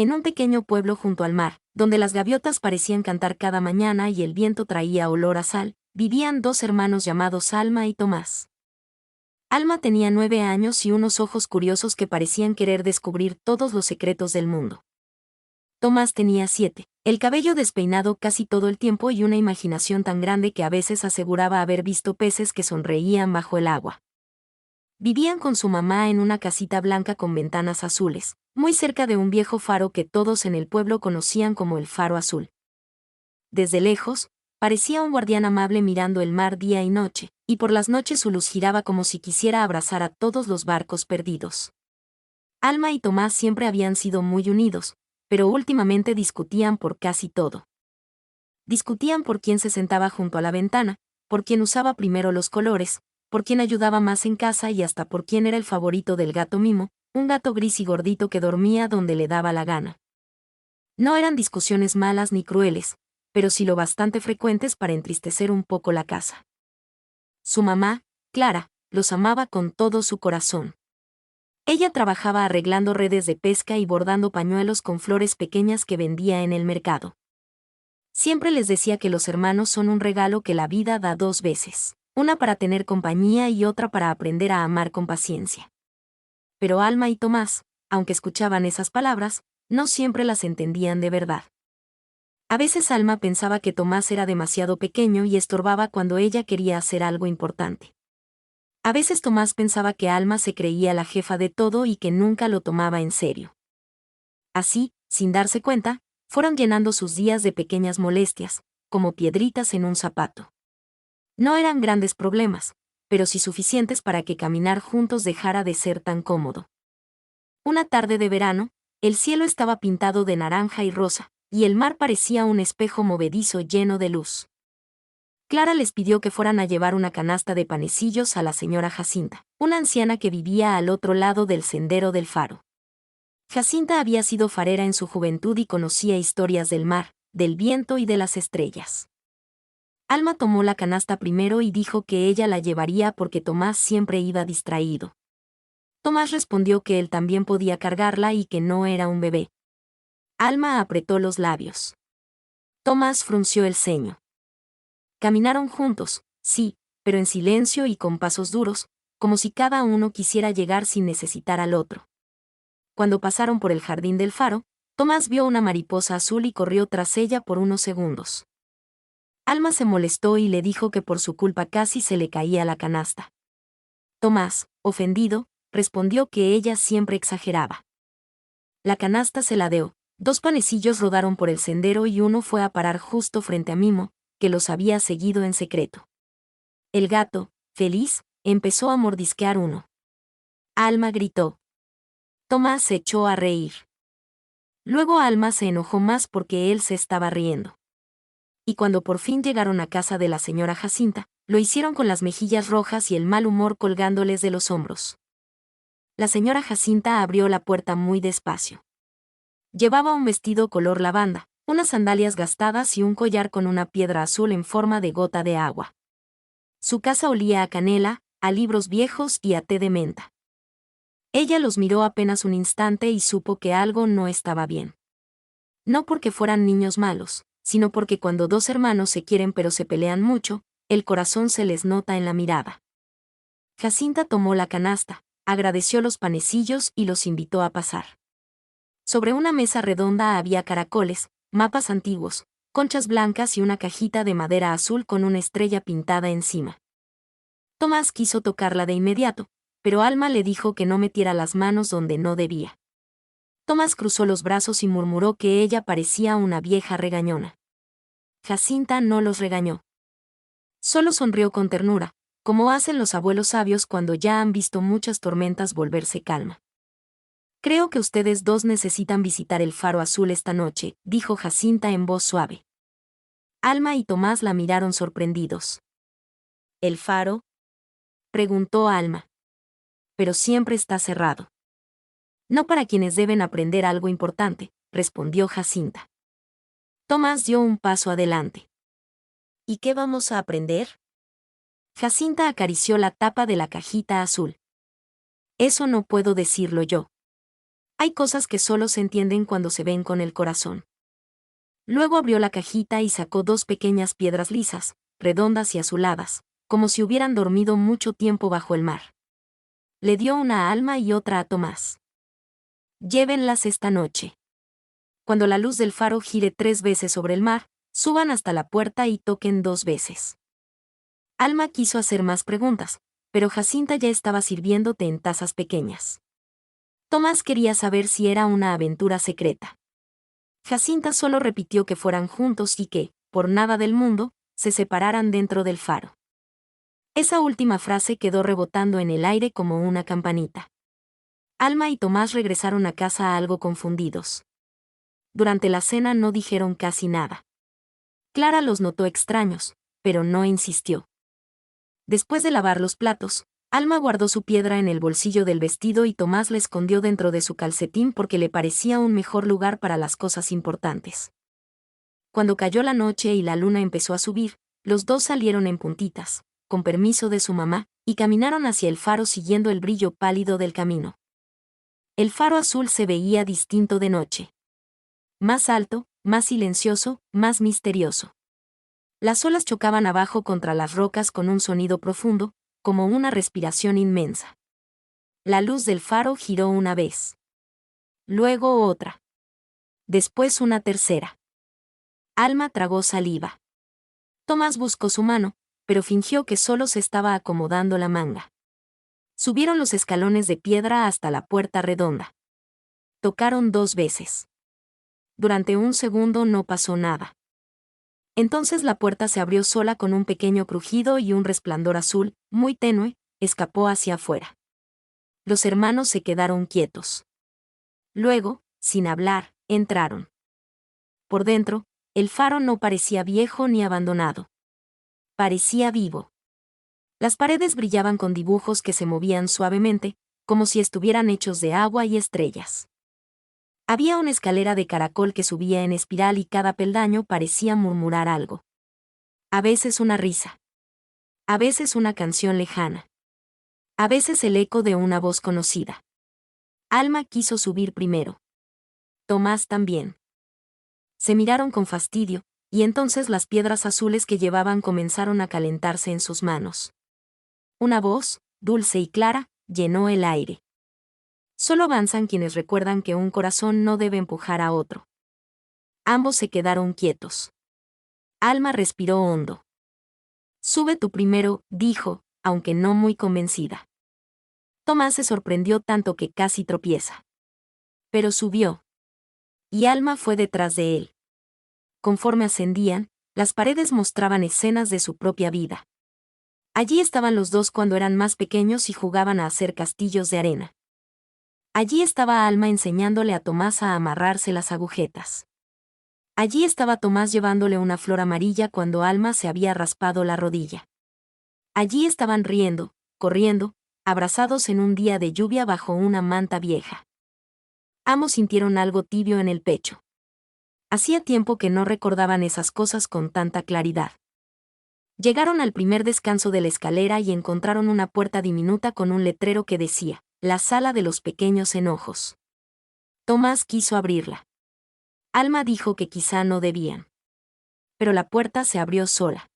En un pequeño pueblo junto al mar, donde las gaviotas parecían cantar cada mañana y el viento traía olor a sal, vivían dos hermanos llamados Alma y Tomás. Alma tenía 9 años y unos ojos curiosos que parecían querer descubrir todos los secretos del mundo. Tomás tenía 7, el cabello despeinado casi todo el tiempo y una imaginación tan grande que a veces aseguraba haber visto peces que sonreían bajo el agua. Vivían con su mamá en una casita blanca con ventanas azules, muy cerca de un viejo faro que todos en el pueblo conocían como el Faro Azul. Desde lejos, parecía un guardián amable mirando el mar día y noche, y por las noches su luz giraba como si quisiera abrazar a todos los barcos perdidos. Alma y Tomás siempre habían sido muy unidos, pero últimamente discutían por casi todo. Discutían por quién se sentaba junto a la ventana, por quién usaba primero los colores, por quién ayudaba más en casa y hasta por quién era el favorito del gato Mimo, un gato gris y gordito que dormía donde le daba la gana. No eran discusiones malas ni crueles, pero sí lo bastante frecuentes para entristecer un poco la casa. Su mamá, Clara, los amaba con todo su corazón. Ella trabajaba arreglando redes de pesca y bordando pañuelos con flores pequeñas que vendía en el mercado. Siempre les decía que los hermanos son un regalo que la vida da 2 veces, una para tener compañía y otra para aprender a amar con paciencia. Pero Alma y Tomás, aunque escuchaban esas palabras, no siempre las entendían de verdad. A veces Alma pensaba que Tomás era demasiado pequeño y estorbaba cuando ella quería hacer algo importante. A veces Tomás pensaba que Alma se creía la jefa de todo y que nunca lo tomaba en serio. Así, sin darse cuenta, fueron llenando sus días de pequeñas molestias, como piedritas en un zapato. No eran grandes problemas, pero sí suficientes para que caminar juntos dejara de ser tan cómodo. Una tarde de verano, el cielo estaba pintado de naranja y rosa, y el mar parecía un espejo movedizo lleno de luz. Clara les pidió que fueran a llevar una canasta de panecillos a la señora Jacinta, una anciana que vivía al otro lado del sendero del faro. Jacinta había sido farera en su juventud y conocía historias del mar, del viento y de las estrellas. Alma tomó la canasta primero y dijo que ella la llevaría porque Tomás siempre iba distraído. Tomás respondió que él también podía cargarla y que no era un bebé. Alma apretó los labios. Tomás frunció el ceño. Caminaron juntos, sí, pero en silencio y con pasos duros, como si cada uno quisiera llegar sin necesitar al otro. Cuando pasaron por el jardín del faro, Tomás vio una mariposa azul y corrió tras ella por unos segundos. Alma se molestó y le dijo que por su culpa casi se le caía la canasta. Tomás, ofendido, respondió que ella siempre exageraba. La canasta se ladeó, 2 panecillos rodaron por el sendero y uno fue a parar justo frente a Mimo, que los había seguido en secreto. El gato, feliz, empezó a mordisquear uno. Alma gritó. Tomás se echó a reír. Luego Alma se enojó más porque él se estaba riendo. Y cuando por fin llegaron a casa de la señora Jacinta, lo hicieron con las mejillas rojas y el mal humor colgándoles de los hombros. La señora Jacinta abrió la puerta muy despacio. Llevaba un vestido color lavanda, unas sandalias gastadas y un collar con una piedra azul en forma de gota de agua. Su casa olía a canela, a libros viejos y a té de menta. Ella los miró apenas un instante y supo que algo no estaba bien. No porque fueran niños malos, sino porque cuando 2 hermanos se quieren pero se pelean mucho, el corazón se les nota en la mirada. Jacinta tomó la canasta, agradeció los panecillos y los invitó a pasar. Sobre una mesa redonda había caracoles, mapas antiguos, conchas blancas y una cajita de madera azul con una estrella pintada encima. Tomás quiso tocarla de inmediato, pero Alma le dijo que no metiera las manos donde no debía. Tomás cruzó los brazos y murmuró que ella parecía una vieja regañona. Jacinta no los regañó. Solo sonrió con ternura, como hacen los abuelos sabios cuando ya han visto muchas tormentas volverse calma. Creo que ustedes 2 necesitan visitar el Faro Azul esta noche, dijo Jacinta en voz suave. Alma y Tomás la miraron sorprendidos. ¿El faro?, preguntó Alma. Pero siempre está cerrado. No para quienes deben aprender algo importante, respondió Jacinta. Tomás dio un paso adelante. ¿Y qué vamos a aprender? Jacinta acarició la tapa de la cajita azul. Eso no puedo decirlo yo. Hay cosas que solo se entienden cuando se ven con el corazón. Luego abrió la cajita y sacó 2 pequeñas piedras lisas, redondas y azuladas, como si hubieran dormido mucho tiempo bajo el mar. Le dio una a Alma y otra a Tomás. Llévenlas esta noche. Cuando la luz del faro gire 3 veces sobre el mar, suban hasta la puerta y toquen 2 veces. Alma quiso hacer más preguntas, pero Jacinta ya estaba sirviendo té en tazas pequeñas. Tomás quería saber si era una aventura secreta. Jacinta solo repitió que fueran juntos y que, por nada del mundo, se separaran dentro del faro. Esa última frase quedó rebotando en el aire como una campanita. Alma y Tomás regresaron a casa algo confundidos. Durante la cena no dijeron casi nada. Clara los notó extraños, pero no insistió. Después de lavar los platos, Alma guardó su piedra en el bolsillo del vestido y Tomás la escondió dentro de su calcetín porque le parecía un mejor lugar para las cosas importantes. Cuando cayó la noche y la luna empezó a subir, los dos salieron en puntitas, con permiso de su mamá, y caminaron hacia el faro siguiendo el brillo pálido del camino. El faro azul se veía distinto de noche. Más alto, más silencioso, más misterioso. Las olas chocaban abajo contra las rocas con un sonido profundo, como una respiración inmensa. La luz del faro giró una vez. Luego otra. Después una tercera. Alma tragó saliva. Tomás buscó su mano, pero fingió que solo se estaba acomodando la manga. Subieron los escalones de piedra hasta la puerta redonda. Tocaron 2 veces. Durante un segundo no pasó nada. Entonces la puerta se abrió sola con un pequeño crujido y un resplandor azul, muy tenue, escapó hacia afuera. Los hermanos se quedaron quietos. Luego, sin hablar, entraron. Por dentro, el faro no parecía viejo ni abandonado. Parecía vivo. Las paredes brillaban con dibujos que se movían suavemente, como si estuvieran hechos de agua y estrellas. Había una escalera de caracol que subía en espiral y cada peldaño parecía murmurar algo. A veces una risa. A veces una canción lejana. A veces el eco de una voz conocida. Alma quiso subir primero. Tomás también. Se miraron con fastidio, y entonces las piedras azules que llevaban comenzaron a calentarse en sus manos. Una voz, dulce y clara, llenó el aire. Solo avanzan quienes recuerdan que un corazón no debe empujar a otro. Ambos se quedaron quietos. Alma respiró hondo. Sube tú primero, dijo, aunque no muy convencida. Tomás se sorprendió tanto que casi tropieza. Pero subió. Y Alma fue detrás de él. Conforme ascendían, las paredes mostraban escenas de su propia vida. Allí estaban los dos cuando eran más pequeños y jugaban a hacer castillos de arena. Allí estaba Alma enseñándole a Tomás a amarrarse las agujetas. Allí estaba Tomás llevándole una flor amarilla cuando Alma se había raspado la rodilla. Allí estaban riendo, corriendo, abrazados en un día de lluvia bajo una manta vieja. Ambos sintieron algo tibio en el pecho. Hacía tiempo que no recordaban esas cosas con tanta claridad. Llegaron al primer descanso de la escalera y encontraron una puerta diminuta con un letrero que decía, la sala de los pequeños enojos. Tomás quiso abrirla. Alma dijo que quizá no debían. Pero la puerta se abrió sola.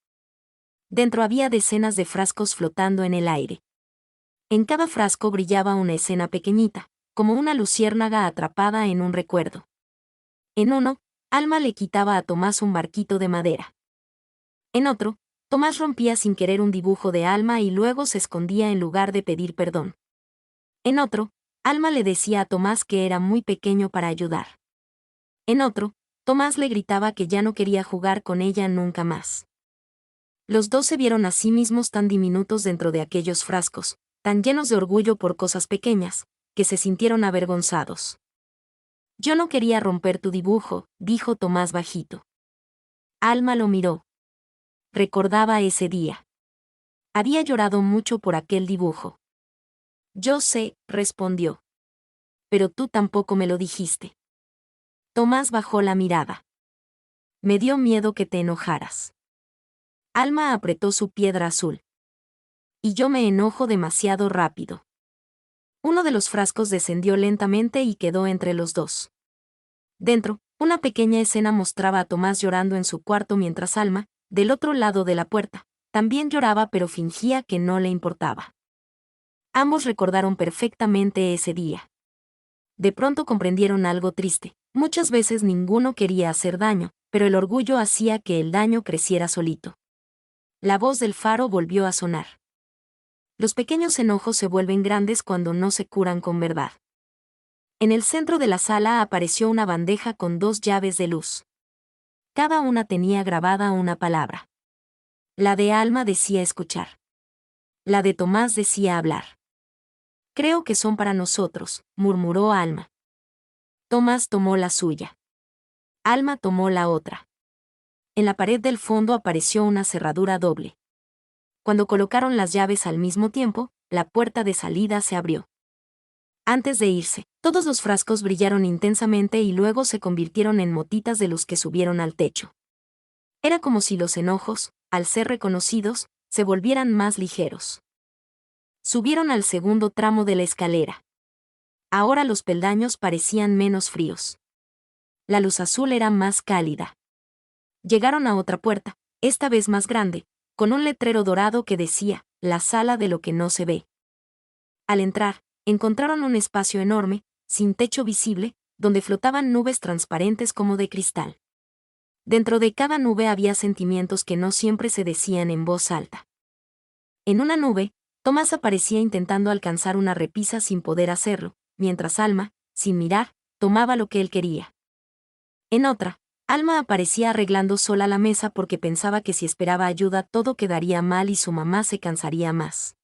Dentro había decenas de frascos flotando en el aire. En cada frasco brillaba una escena pequeñita, como una luciérnaga atrapada en un recuerdo. En uno, Alma le quitaba a Tomás un barquito de madera. En otro, Tomás rompía sin querer un dibujo de Alma y luego se escondía en lugar de pedir perdón. En otro, Alma le decía a Tomás que era muy pequeño para ayudar. En otro, Tomás le gritaba que ya no quería jugar con ella nunca más. Los dos se vieron a sí mismos tan diminutos dentro de aquellos frascos, tan llenos de orgullo por cosas pequeñas, que se sintieron avergonzados. Yo no quería romper tu dibujo, dijo Tomás bajito. Alma lo miró. Recordaba ese día. Había llorado mucho por aquel dibujo. Yo sé, respondió. Pero tú tampoco me lo dijiste. Tomás bajó la mirada. Me dio miedo que te enojaras. Alma apretó su piedra azul. Y yo me enojo demasiado rápido. Uno de los frascos descendió lentamente y quedó entre los dos. Dentro, una pequeña escena mostraba a Tomás llorando en su cuarto mientras Alma, del otro lado de la puerta, también lloraba pero fingía que no le importaba. Ambos recordaron perfectamente ese día. De pronto comprendieron algo triste. Muchas veces ninguno quería hacer daño, pero el orgullo hacía que el daño creciera solito. La voz del faro volvió a sonar. Los pequeños enojos se vuelven grandes cuando no se curan con verdad. En el centro de la sala apareció una bandeja con 2 llaves de luz. Cada una tenía grabada una palabra. La de Alma decía escuchar. La de Tomás decía hablar. Creo que son para nosotros, murmuró Alma. Tomás tomó la suya. Alma tomó la otra. En la pared del fondo apareció una cerradura doble. Cuando colocaron las llaves al mismo tiempo, la puerta de salida se abrió. Antes de irse, todos los frascos brillaron intensamente y luego se convirtieron en motitas de luz que subieron al techo. Era como si los enojos, al ser reconocidos, se volvieran más ligeros. Subieron al segundo tramo de la escalera. Ahora los peldaños parecían menos fríos. La luz azul era más cálida. Llegaron a otra puerta, esta vez más grande, con un letrero dorado que decía, la sala de lo que no se ve. Al entrar, encontraron un espacio enorme, sin techo visible, donde flotaban nubes transparentes como de cristal. Dentro de cada nube había sentimientos que no siempre se decían en voz alta. En una nube, Tomás aparecía intentando alcanzar una repisa sin poder hacerlo, mientras Alma, sin mirar, tomaba lo que él quería. En otra, Alma aparecía arreglando sola la mesa porque pensaba que si esperaba ayuda todo quedaría mal y su mamá se cansaría más.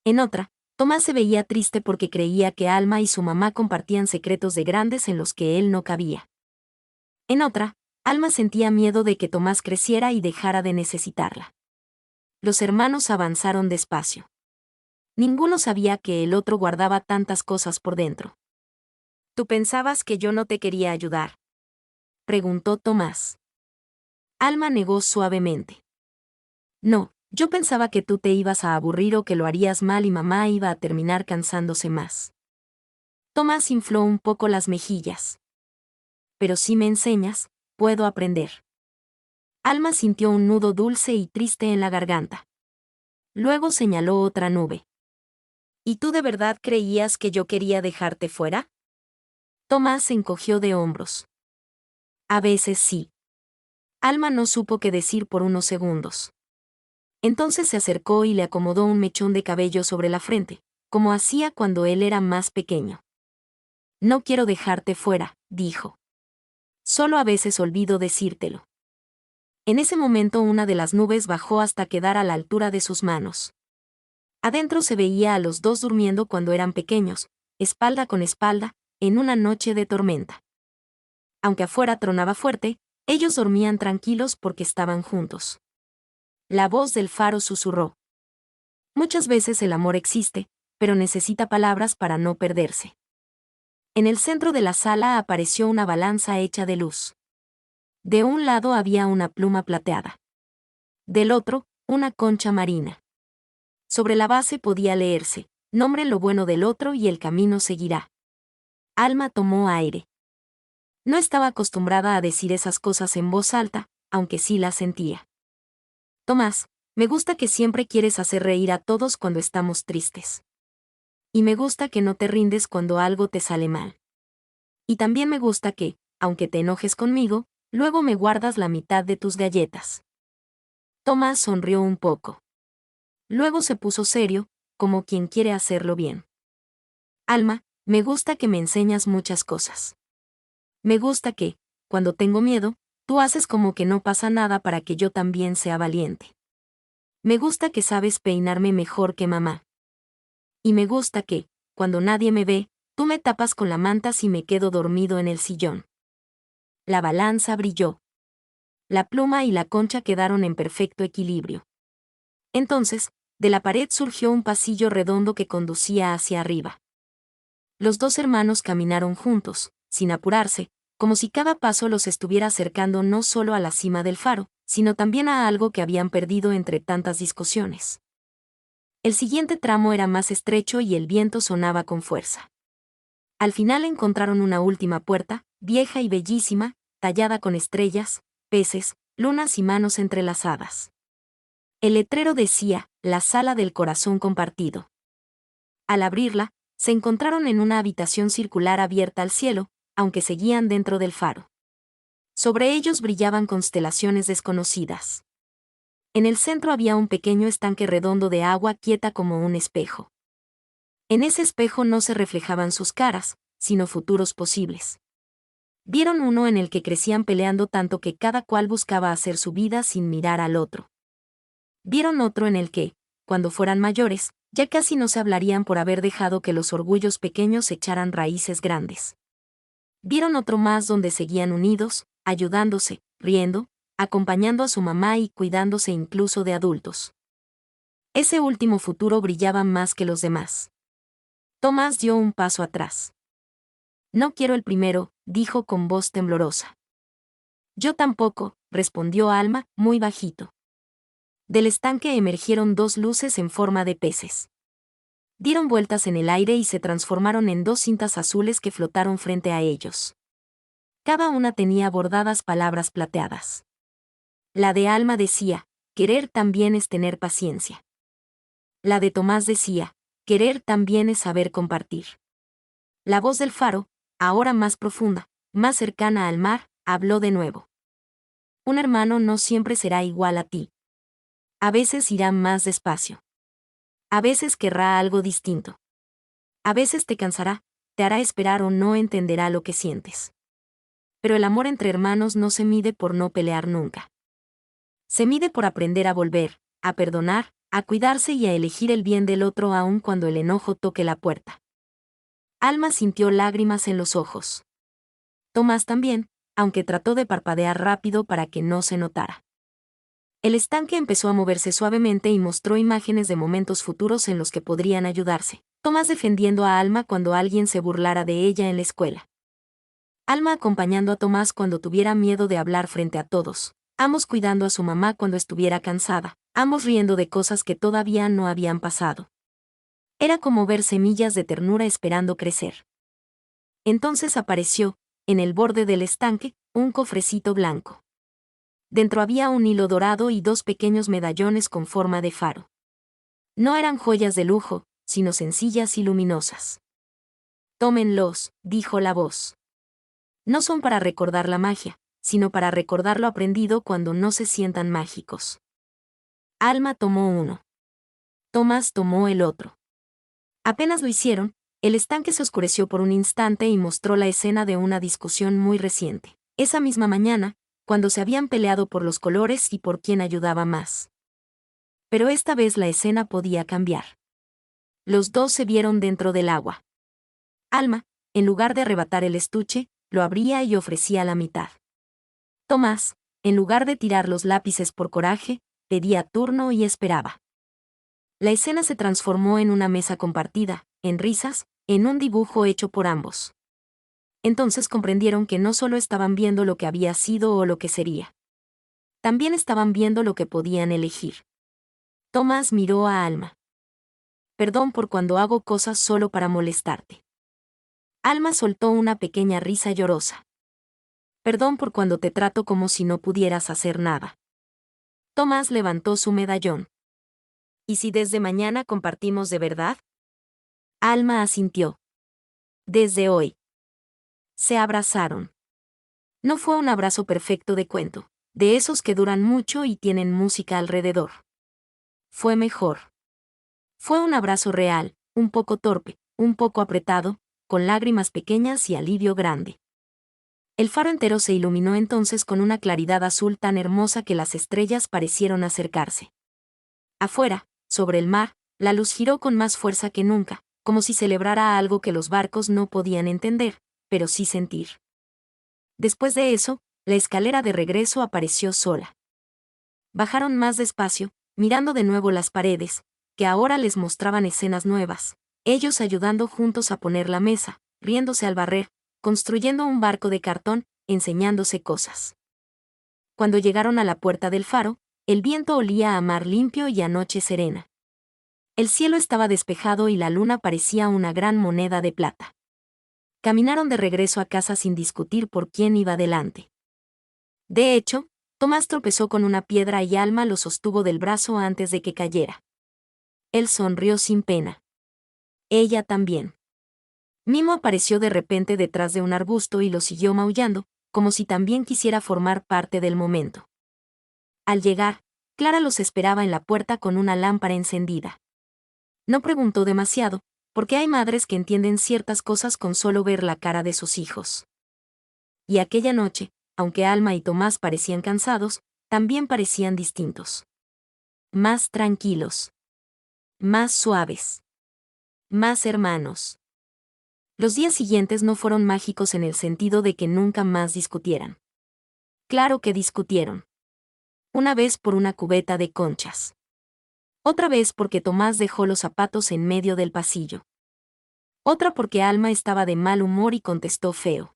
En otra, Tomás se veía triste porque creía que Alma y su mamá compartían secretos de grandes en los que él no cabía. En otra, Alma sentía miedo de que Tomás creciera y dejara de necesitarla. Los hermanos avanzaron despacio. Ninguno sabía que el otro guardaba tantas cosas por dentro. ¿Tú pensabas que yo no te quería ayudar?, preguntó Tomás. Alma negó suavemente. No, yo pensaba que tú te ibas a aburrir o que lo harías mal y mamá iba a terminar cansándose más. Tomás infló un poco las mejillas. Pero si me enseñas, puedo aprender. Alma sintió un nudo dulce y triste en la garganta. Luego señaló otra nube. ¿Y tú de verdad creías que yo quería dejarte fuera? Tomás se encogió de hombros. A veces sí. Alma no supo qué decir por unos segundos. Entonces se acercó y le acomodó un mechón de cabello sobre la frente, como hacía cuando él era más pequeño. No quiero dejarte fuera, dijo. Solo a veces olvido decírtelo. En ese momento una de las nubes bajó hasta quedar a la altura de sus manos. Adentro se veía a los dos durmiendo cuando eran pequeños, espalda con espalda, en una noche de tormenta. Aunque afuera tronaba fuerte, ellos dormían tranquilos porque estaban juntos. La voz del faro susurró. Muchas veces el amor existe, pero necesita palabras para no perderse. En el centro de la sala apareció una balanza hecha de luz. De un lado había una pluma plateada. Del otro, una concha marina. Sobre la base podía leerse, nombre lo bueno del otro y el camino seguirá. Alma tomó aire. No estaba acostumbrada a decir esas cosas en voz alta, aunque sí las sentía. Tomás, me gusta que siempre quieres hacer reír a todos cuando estamos tristes. Y me gusta que no te rindes cuando algo te sale mal. Y también me gusta que, aunque te enojes conmigo, luego me guardas la mitad de tus galletas. Tomás sonrió un poco. Luego se puso serio, como quien quiere hacerlo bien. Alma, me gusta que me enseñas muchas cosas. Me gusta que, cuando tengo miedo, tú haces como que no pasa nada para que yo también sea valiente. Me gusta que sabes peinarme mejor que mamá. Y me gusta que, cuando nadie me ve, tú me tapas con la manta si me quedo dormido en el sillón. La balanza brilló. La pluma y la concha quedaron en perfecto equilibrio. Entonces, de la pared surgió un pasillo redondo que conducía hacia arriba. Los dos hermanos caminaron juntos, sin apurarse, como si cada paso los estuviera acercando no solo a la cima del faro, sino también a algo que habían perdido entre tantas discusiones. El siguiente tramo era más estrecho y el viento sonaba con fuerza. Al final encontraron una última puerta, vieja y bellísima, tallada con estrellas, peces, lunas y manos entrelazadas. El letrero decía, la sala del corazón compartido. Al abrirla, se encontraron en una habitación circular abierta al cielo, aunque seguían dentro del faro. Sobre ellos brillaban constelaciones desconocidas. En el centro había un pequeño estanque redondo de agua quieta como un espejo. En ese espejo no se reflejaban sus caras, sino futuros posibles. Vieron uno en el que crecían peleando tanto que cada cual buscaba hacer su vida sin mirar al otro. Vieron otro en el que, cuando fueran mayores, ya casi no se hablarían por haber dejado que los orgullos pequeños echaran raíces grandes. Vieron otro más donde seguían unidos, ayudándose, riendo, acompañando a su mamá y cuidándose incluso de adultos. Ese último futuro brillaba más que los demás. Tomás dio un paso atrás. No quiero el primero, dijo con voz temblorosa. Yo tampoco, respondió Alma, muy bajito. Del estanque emergieron dos luces en forma de peces. Dieron vueltas en el aire y se transformaron en dos cintas azules que flotaron frente a ellos. Cada una tenía bordadas palabras plateadas. La de Alma decía, querer también es tener paciencia. La de Tomás decía, querer también es saber compartir. La voz del faro, ahora más profunda, más cercana al mar, habló de nuevo. Un hermano no siempre será igual a ti. A veces irá más despacio. A veces querrá algo distinto. A veces te cansará, te hará esperar o no entenderá lo que sientes. Pero el amor entre hermanos no se mide por no pelear nunca. Se mide por aprender a volver, a perdonar, a cuidarse y a elegir el bien del otro aun cuando el enojo toque la puerta. Alma sintió lágrimas en los ojos. Tomás también, aunque trató de parpadear rápido para que no se notara. El estanque empezó a moverse suavemente y mostró imágenes de momentos futuros en los que podrían ayudarse. Tomás defendiendo a Alma cuando alguien se burlara de ella en la escuela. Alma acompañando a Tomás cuando tuviera miedo de hablar frente a todos. Ambos cuidando a su mamá cuando estuviera cansada. Ambos riendo de cosas que todavía no habían pasado. Era como ver semillas de ternura esperando crecer. Entonces apareció, en el borde del estanque, un cofrecito blanco. Dentro había un hilo dorado y dos pequeños medallones con forma de faro. No eran joyas de lujo, sino sencillas y luminosas. Tómenlos, dijo la voz. No son para recordar la magia, sino para recordar lo aprendido cuando no se sientan mágicos. Alma tomó uno. Tomás tomó el otro. Apenas lo hicieron, el estanque se oscureció por un instante y mostró la escena de una discusión muy reciente. Esa misma mañana, cuando se habían peleado por los colores y por quién ayudaba más. Pero esta vez la escena podía cambiar. Los dos se vieron dentro del agua. Alma, en lugar de arrebatar el estuche, lo abría y ofrecía la mitad. Tomás, en lugar de tirar los lápices por coraje, pedía turno y esperaba. La escena se transformó en una mesa compartida, en risas, en un dibujo hecho por ambos. Entonces comprendieron que no solo estaban viendo lo que había sido o lo que sería. También estaban viendo lo que podían elegir. Tomás miró a Alma. Perdón por cuando hago cosas solo para molestarte. Alma soltó una pequeña risa llorosa. Perdón por cuando te trato como si no pudieras hacer nada. Tomás levantó su medallón. ¿Y si desde mañana compartimos de verdad? Alma asintió. Desde hoy. Se abrazaron. No fue un abrazo perfecto de cuento, de esos que duran mucho y tienen música alrededor. Fue mejor. Fue un abrazo real, un poco torpe, un poco apretado, con lágrimas pequeñas y alivio grande. El faro entero se iluminó entonces con una claridad azul tan hermosa que las estrellas parecieron acercarse. Afuera, sobre el mar, la luz giró con más fuerza que nunca, como si celebrara algo que los barcos no podían entender, pero sí sentir. Después de eso, la escalera de regreso apareció sola. Bajaron más despacio, mirando de nuevo las paredes, que ahora les mostraban escenas nuevas, ellos ayudando juntos a poner la mesa, riéndose al barrer, construyendo un barco de cartón, enseñándose cosas. Cuando llegaron a la puerta del faro, el viento olía a mar limpio y a noche serena. El cielo estaba despejado y la luna parecía una gran moneda de plata. Caminaron de regreso a casa sin discutir por quién iba delante. De hecho, Tomás tropezó con una piedra y Alma lo sostuvo del brazo antes de que cayera. Él sonrió sin pena. Ella también. Mimo apareció de repente detrás de un arbusto y lo siguió maullando, como si también quisiera formar parte del momento. Al llegar, Clara los esperaba en la puerta con una lámpara encendida. No preguntó demasiado, porque hay madres que entienden ciertas cosas con solo ver la cara de sus hijos. Y aquella noche, aunque Alma y Tomás parecían cansados, también parecían distintos. Más tranquilos. Más suaves. Más hermanos. Los días siguientes no fueron mágicos en el sentido de que nunca más discutieran. Claro que discutieron. Una vez por una cubeta de conchas. Otra vez porque Tomás dejó los zapatos en medio del pasillo. Otra porque Alma estaba de mal humor y contestó feo.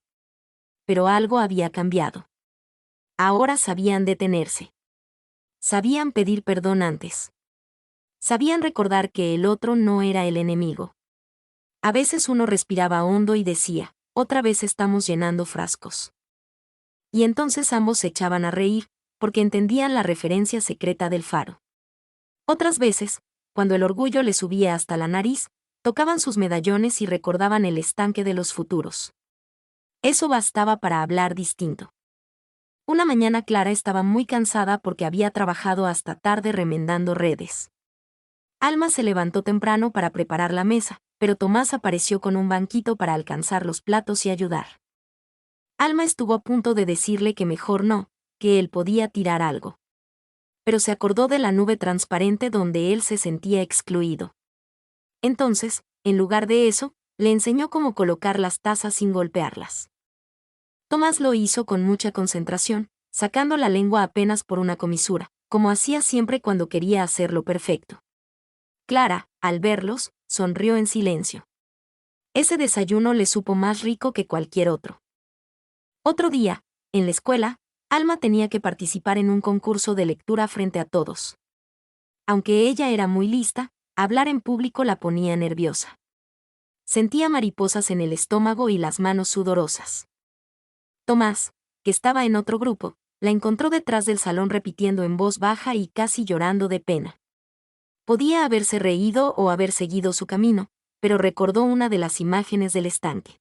Pero algo había cambiado. Ahora sabían detenerse. Sabían pedir perdón antes. Sabían recordar que el otro no era el enemigo. A veces uno respiraba hondo y decía, otra vez estamos llenando frascos. Y entonces ambos se echaban a reír, porque entendían la referencia secreta del faro. Otras veces, cuando el orgullo les subía hasta la nariz, tocaban sus medallones y recordaban el estanque de los futuros. Eso bastaba para hablar distinto. Una mañana Clara estaba muy cansada porque había trabajado hasta tarde remendando redes. Alma se levantó temprano para preparar la mesa, pero Tomás apareció con un banquito para alcanzar los platos y ayudar. Alma estuvo a punto de decirle que mejor no, que él podía tirar algo. Pero se acordó de la nube transparente donde él se sentía excluido. Entonces, en lugar de eso, le enseñó cómo colocar las tazas sin golpearlas. Tomás lo hizo con mucha concentración, sacando la lengua apenas por una comisura, como hacía siempre cuando quería hacerlo perfecto. Clara, al verlos, sonrió en silencio. Ese desayuno le supo más rico que cualquier otro. Otro día, en la escuela, Alma tenía que participar en un concurso de lectura frente a todos. Aunque ella era muy lista, hablar en público la ponía nerviosa. Sentía mariposas en el estómago y las manos sudorosas. Tomás, que estaba en otro grupo, la encontró detrás del salón repitiendo en voz baja y casi llorando de pena. Podía haberse reído o haber seguido su camino, pero recordó una de las imágenes del estanque.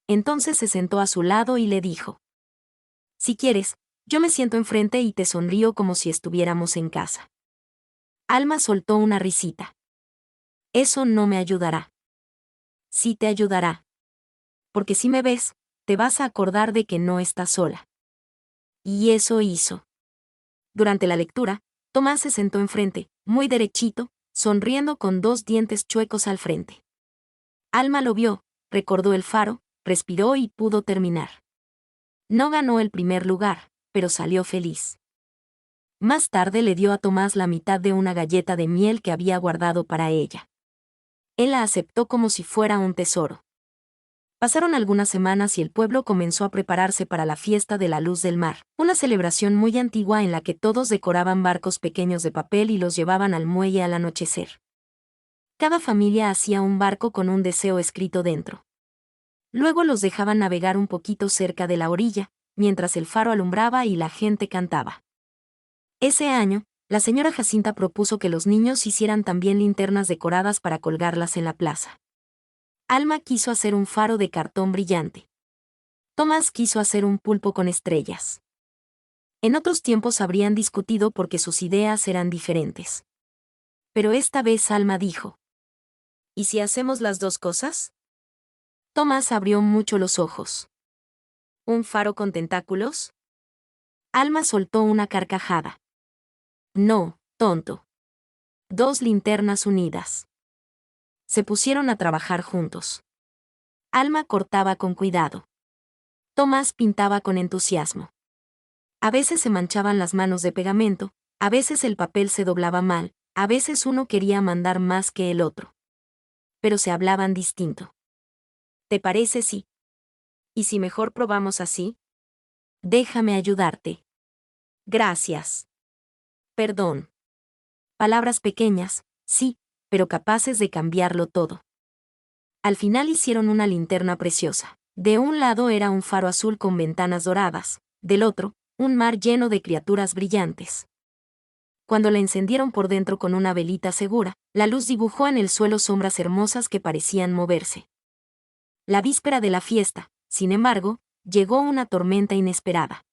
Entonces se sentó a su lado y le dijo: «Si quieres, yo me siento enfrente y te sonrío como si estuviéramos en casa». Alma soltó una risita. «Eso no me ayudará». «Sí te ayudará. Porque si me ves, te vas a acordar de que no estás sola». Y eso hizo. Durante la lectura, Tomás se sentó enfrente, muy derechito, sonriendo con dos dientes chuecos al frente. Alma lo vio, recordó el faro, respiró y pudo terminar. No ganó el primer lugar, pero salió feliz. Más tarde le dio a Tomás la mitad de una galleta de miel que había guardado para ella. Él la aceptó como si fuera un tesoro. Pasaron algunas semanas y el pueblo comenzó a prepararse para la fiesta de la luz del mar, una celebración muy antigua en la que todos decoraban barcos pequeños de papel y los llevaban al muelle al anochecer. Cada familia hacía un barco con un deseo escrito dentro. Luego los dejaban navegar un poquito cerca de la orilla, mientras el faro alumbraba y la gente cantaba. Ese año, la señora Jacinta propuso que los niños hicieran también linternas decoradas para colgarlas en la plaza. Alma quiso hacer un faro de cartón brillante. Tomás quiso hacer un pulpo con estrellas. En otros tiempos habrían discutido porque sus ideas eran diferentes. Pero esta vez Alma dijo: «¿Y si hacemos las dos cosas?». Tomás abrió mucho los ojos. ¿Un faro con tentáculos? Alma soltó una carcajada. «No, tonto. Dos linternas unidas». Se pusieron a trabajar juntos. Alma cortaba con cuidado. Tomás pintaba con entusiasmo. A veces se manchaban las manos de pegamento, a veces el papel se doblaba mal, a veces uno quería mandar más que el otro. Pero se hablaban distinto. «¿Te parece sí? ¿Y si mejor probamos así?». «Déjame ayudarte». «Gracias». «Perdón». Palabras pequeñas, sí, pero capaces de cambiarlo todo. Al final hicieron una linterna preciosa. De un lado era un faro azul con ventanas doradas, del otro, un mar lleno de criaturas brillantes. Cuando la encendieron por dentro con una velita segura, la luz dibujó en el suelo sombras hermosas que parecían moverse. La víspera de la fiesta, sin embargo, llegó una tormenta inesperada.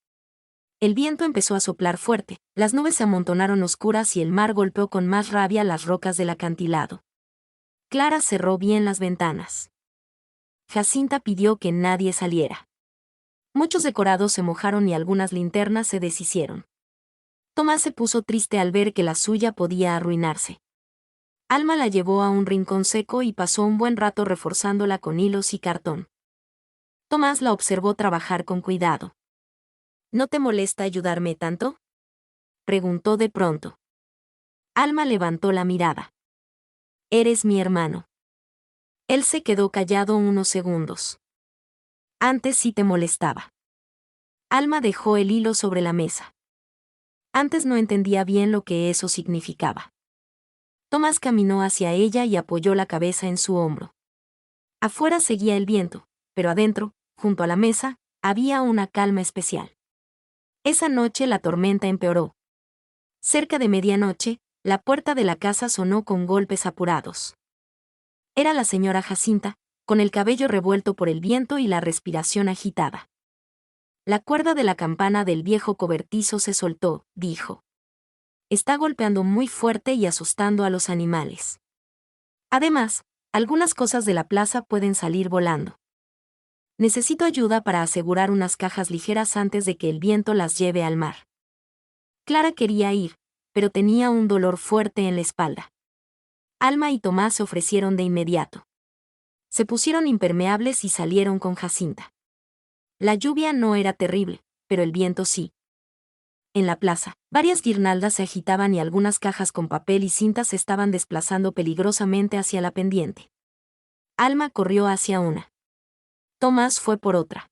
El viento empezó a soplar fuerte, las nubes se amontonaron oscuras y el mar golpeó con más rabia las rocas del acantilado. Clara cerró bien las ventanas. Jacinta pidió que nadie saliera. Muchos decorados se mojaron y algunas linternas se deshicieron. Tomás se puso triste al ver que la suya podía arruinarse. Alma la llevó a un rincón seco y pasó un buen rato reforzándola con hilos y cartón. Tomás la observó trabajar con cuidado. ¿No te molesta ayudarme tanto?, preguntó de pronto. Alma levantó la mirada. Eres mi hermano. Él se quedó callado unos segundos. Antes sí te molestaba. Alma dejó el hilo sobre la mesa. Antes no entendía bien lo que eso significaba. Tomás caminó hacia ella y apoyó la cabeza en su hombro. Afuera seguía el viento, pero adentro, junto a la mesa, había una calma especial. Esa noche la tormenta empeoró. Cerca de medianoche, la puerta de la casa sonó con golpes apurados. Era la señora Jacinta, con el cabello revuelto por el viento y la respiración agitada. La cuerda de la campana del viejo cobertizo se soltó, dijo. Está golpeando muy fuerte y asustando a los animales. Además, algunas cosas de la plaza pueden salir volando. Necesito ayuda para asegurar unas cajas ligeras antes de que el viento las lleve al mar. Clara quería ir, pero tenía un dolor fuerte en la espalda. Alma y Tomás se ofrecieron de inmediato. Se pusieron impermeables y salieron con Jacinta. La lluvia no era terrible, pero el viento sí. En la plaza, varias guirnaldas se agitaban y algunas cajas con papel y cintas se estaban desplazando peligrosamente hacia la pendiente. Alma corrió hacia una. Tomás fue por otra.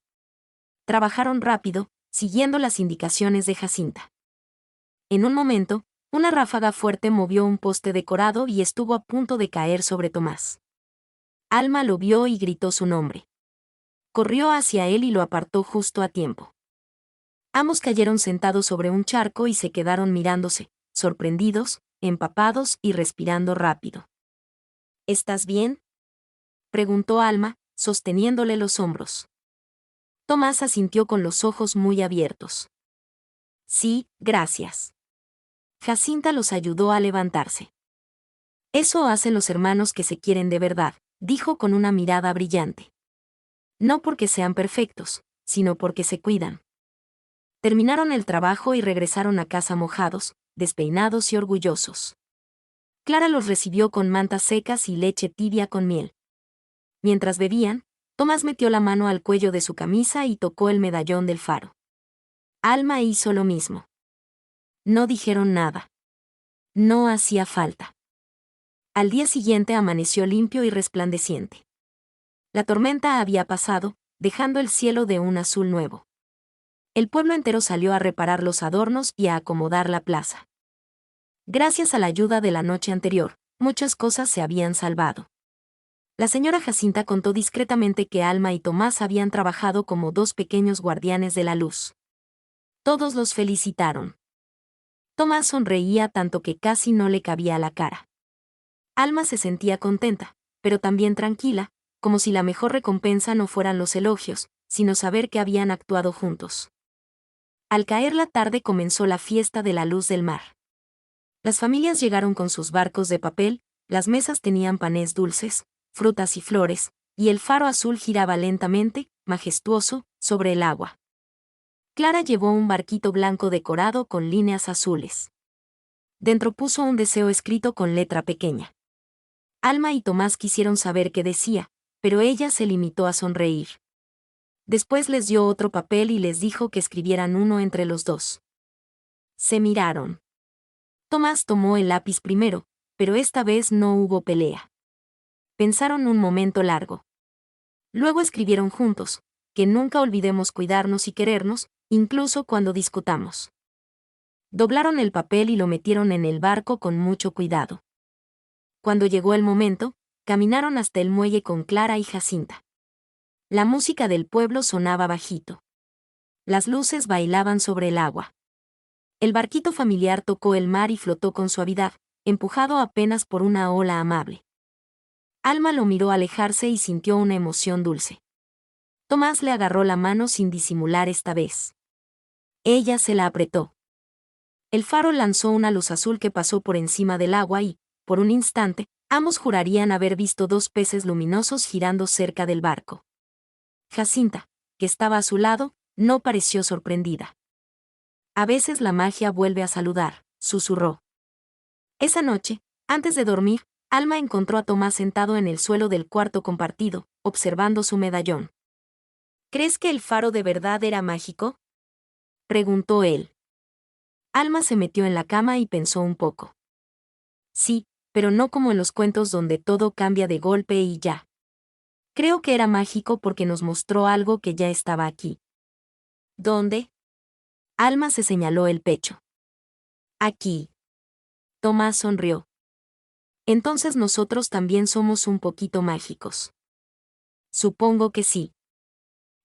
Trabajaron rápido, siguiendo las indicaciones de Jacinta. En un momento, una ráfaga fuerte movió un poste decorado y estuvo a punto de caer sobre Tomás. Alma lo vio y gritó su nombre. Corrió hacia él y lo apartó justo a tiempo. Ambos cayeron sentados sobre un charco y se quedaron mirándose, sorprendidos, empapados y respirando rápido. ¿Estás bien?, preguntó Alma, sosteniéndole los hombros. Tomás asintió con los ojos muy abiertos. Sí, gracias. Jacinta los ayudó a levantarse. Eso hacen los hermanos que se quieren de verdad, dijo con una mirada brillante. No porque sean perfectos, sino porque se cuidan. Terminaron el trabajo y regresaron a casa mojados, despeinados y orgullosos. Clara los recibió con mantas secas y leche tibia con miel. Mientras bebían, Tomás metió la mano al cuello de su camisa y tocó el medallón del faro. Alma hizo lo mismo. No dijeron nada. No hacía falta. Al día siguiente amaneció limpio y resplandeciente. La tormenta había pasado, dejando el cielo de un azul nuevo. El pueblo entero salió a reparar los adornos y a acomodar la plaza. Gracias a la ayuda de la noche anterior, muchas cosas se habían salvado. La señora Jacinta contó discretamente que Alma y Tomás habían trabajado como dos pequeños guardianes de la luz. Todos los felicitaron. Tomás sonreía tanto que casi no le cabía a la cara. Alma se sentía contenta, pero también tranquila, como si la mejor recompensa no fueran los elogios, sino saber que habían actuado juntos. Al caer la tarde comenzó la fiesta de la luz del mar. Las familias llegaron con sus barcos de papel, las mesas tenían panés dulces, frutas y flores, y el faro azul giraba lentamente, majestuoso, sobre el agua. Clara llevó un barquito blanco decorado con líneas azules. Dentro puso un deseo escrito con letra pequeña. Alma y Tomás quisieron saber qué decía, pero ella se limitó a sonreír. Después les dio otro papel y les dijo que escribieran uno entre los dos. Se miraron. Tomás tomó el lápiz primero, pero esta vez no hubo pelea. Pensaron un momento largo. Luego escribieron juntos, que nunca olvidemos cuidarnos y querernos, incluso cuando discutamos. Doblaron el papel y lo metieron en el barco con mucho cuidado. Cuando llegó el momento, caminaron hasta el muelle con Clara y Jacinta. La música del pueblo sonaba bajito. Las luces bailaban sobre el agua. El barquito familiar tocó el mar y flotó con suavidad, empujado apenas por una ola amable. Alma lo miró alejarse y sintió una emoción dulce. Tomás le agarró la mano sin disimular esta vez. Ella se la apretó. El faro lanzó una luz azul que pasó por encima del agua y, por un instante, ambos jurarían haber visto dos peces luminosos girando cerca del barco. Jacinta, que estaba a su lado, no pareció sorprendida. A veces la magia vuelve a saludar, susurró. Esa noche, antes de dormir, Alma encontró a Tomás sentado en el suelo del cuarto compartido, observando su medallón. ¿Crees que el faro de verdad era mágico?, preguntó él. Alma se metió en la cama y pensó un poco. Sí, pero no como en los cuentos donde todo cambia de golpe y ya. Creo que era mágico porque nos mostró algo que ya estaba aquí. ¿Dónde? Alma se señaló el pecho. Aquí. Tomás sonrió. Entonces nosotros también somos un poquito mágicos. Supongo que sí.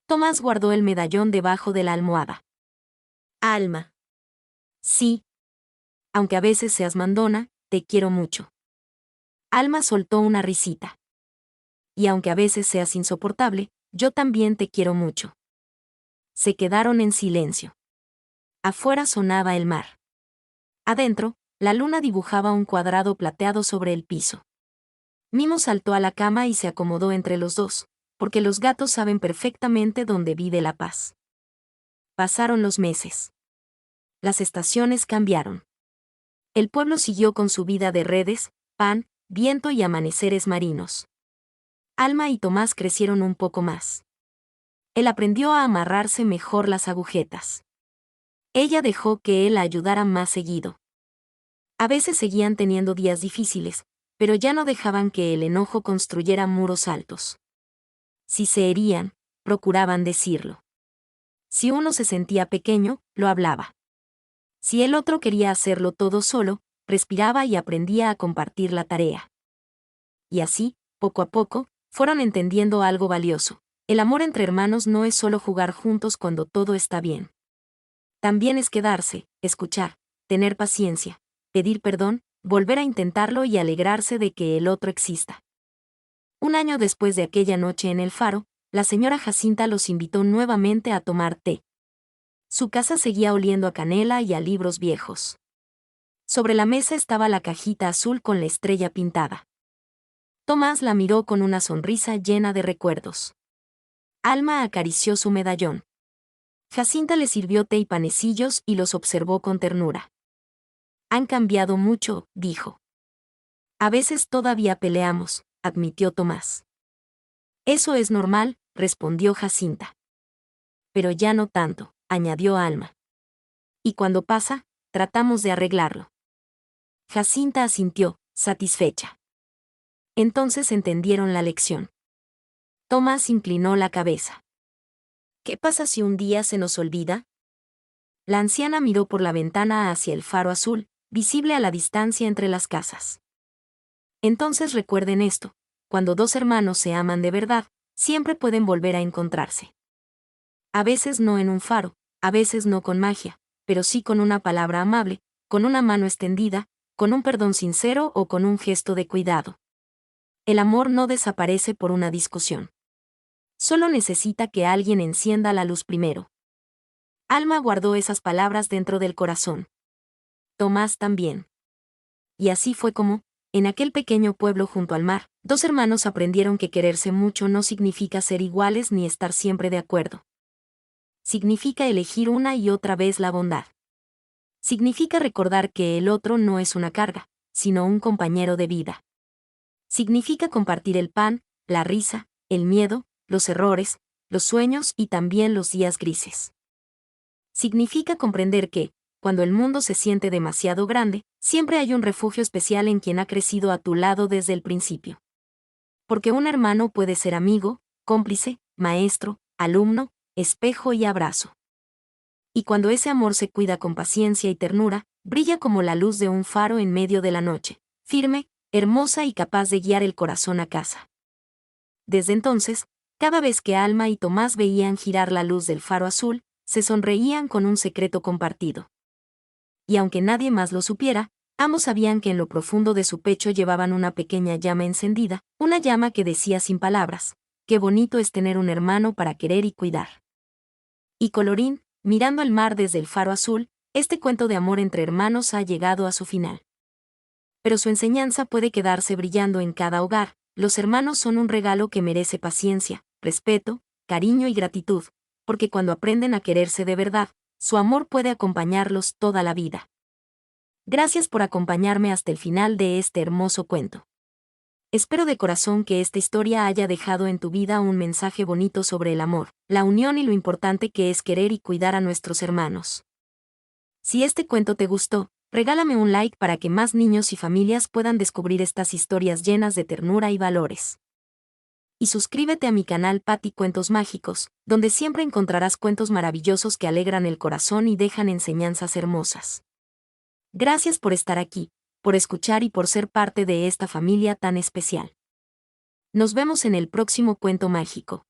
Tomás guardó el medallón debajo de la almohada. Alma. Sí. Aunque a veces seas mandona, te quiero mucho. Alma soltó una risita. Y aunque a veces seas insoportable, yo también te quiero mucho. Se quedaron en silencio. Afuera sonaba el mar. Adentro, la luna dibujaba un cuadrado plateado sobre el piso. Mimo saltó a la cama y se acomodó entre los dos, porque los gatos saben perfectamente dónde vive la paz. Pasaron los meses. Las estaciones cambiaron. El pueblo siguió con su vida de redes, pan, viento y amaneceres marinos. Alma y Tomás crecieron un poco más. Él aprendió a amarrarse mejor las agujetas. Ella dejó que él la ayudara más seguido. A veces seguían teniendo días difíciles, pero ya no dejaban que el enojo construyera muros altos. Si se herían, procuraban decirlo. Si uno se sentía pequeño, lo hablaba. Si el otro quería hacerlo todo solo, respiraba y aprendía a compartir la tarea. Y así, poco a poco, fueron entendiendo algo valioso. El amor entre hermanos no es solo jugar juntos cuando todo está bien. También es quedarse, escuchar, tener paciencia, pedir perdón, volver a intentarlo y alegrarse de que el otro exista. Un año después de aquella noche en el faro, la señora Jacinta los invitó nuevamente a tomar té. Su casa seguía oliendo a canela y a libros viejos. Sobre la mesa estaba la cajita azul con la estrella pintada. Tomás la miró con una sonrisa llena de recuerdos. Alma acarició su medallón. Jacinta le sirvió té y panecillos y los observó con ternura. Han cambiado mucho, dijo. A veces todavía peleamos, admitió Tomás. Eso es normal, respondió Jacinta. Pero ya no tanto, añadió Alma. Y cuando pasa, tratamos de arreglarlo. Jacinta asintió, satisfecha. Entonces entendieron la lección. Tomás inclinó la cabeza. ¿Qué pasa si un día se nos olvida? La anciana miró por la ventana hacia el faro azul, visible a la distancia entre las casas. Entonces recuerden esto, cuando dos hermanos se aman de verdad, siempre pueden volver a encontrarse. A veces no en un faro, a veces no con magia, pero sí con una palabra amable, con una mano extendida, con un perdón sincero o con un gesto de cuidado. El amor no desaparece por una discusión. Solo necesita que alguien encienda la luz primero. Alma guardó esas palabras dentro del corazón. Tomás también. Y así fue como, en aquel pequeño pueblo junto al mar, dos hermanos aprendieron que quererse mucho no significa ser iguales ni estar siempre de acuerdo. Significa elegir una y otra vez la bondad. Significa recordar que el otro no es una carga, sino un compañero de vida. Significa compartir el pan, la risa, el miedo, los errores, los sueños y también los días grises. Significa comprender que, cuando el mundo se siente demasiado grande, siempre hay un refugio especial en quien ha crecido a tu lado desde el principio. Porque un hermano puede ser amigo, cómplice, maestro, alumno, espejo y abrazo. Y cuando ese amor se cuida con paciencia y ternura, brilla como la luz de un faro en medio de la noche, firme, hermosa y capaz de guiar el corazón a casa. Desde entonces, cada vez que Alma y Tomás veían girar la luz del faro azul, se sonreían con un secreto compartido. Y aunque nadie más lo supiera, ambos sabían que en lo profundo de su pecho llevaban una pequeña llama encendida, una llama que decía sin palabras: qué bonito es tener un hermano para querer y cuidar. Y colorín, mirando el mar desde el faro azul, este cuento de amor entre hermanos ha llegado a su final. Pero su enseñanza puede quedarse brillando en cada hogar. Los hermanos son un regalo que merece paciencia, respeto, cariño y gratitud, porque cuando aprenden a quererse de verdad, su amor puede acompañarlos toda la vida. Gracias por acompañarme hasta el final de este hermoso cuento. Espero de corazón que esta historia haya dejado en tu vida un mensaje bonito sobre el amor, la unión y lo importante que es querer y cuidar a nuestros hermanos. Si este cuento te gustó, regálame un like para que más niños y familias puedan descubrir estas historias llenas de ternura y valores. Y suscríbete a mi canal Patti Cuentos Mágicos, donde siempre encontrarás cuentos maravillosos que alegran el corazón y dejan enseñanzas hermosas. Gracias por estar aquí, por escuchar y por ser parte de esta familia tan especial. Nos vemos en el próximo cuento mágico.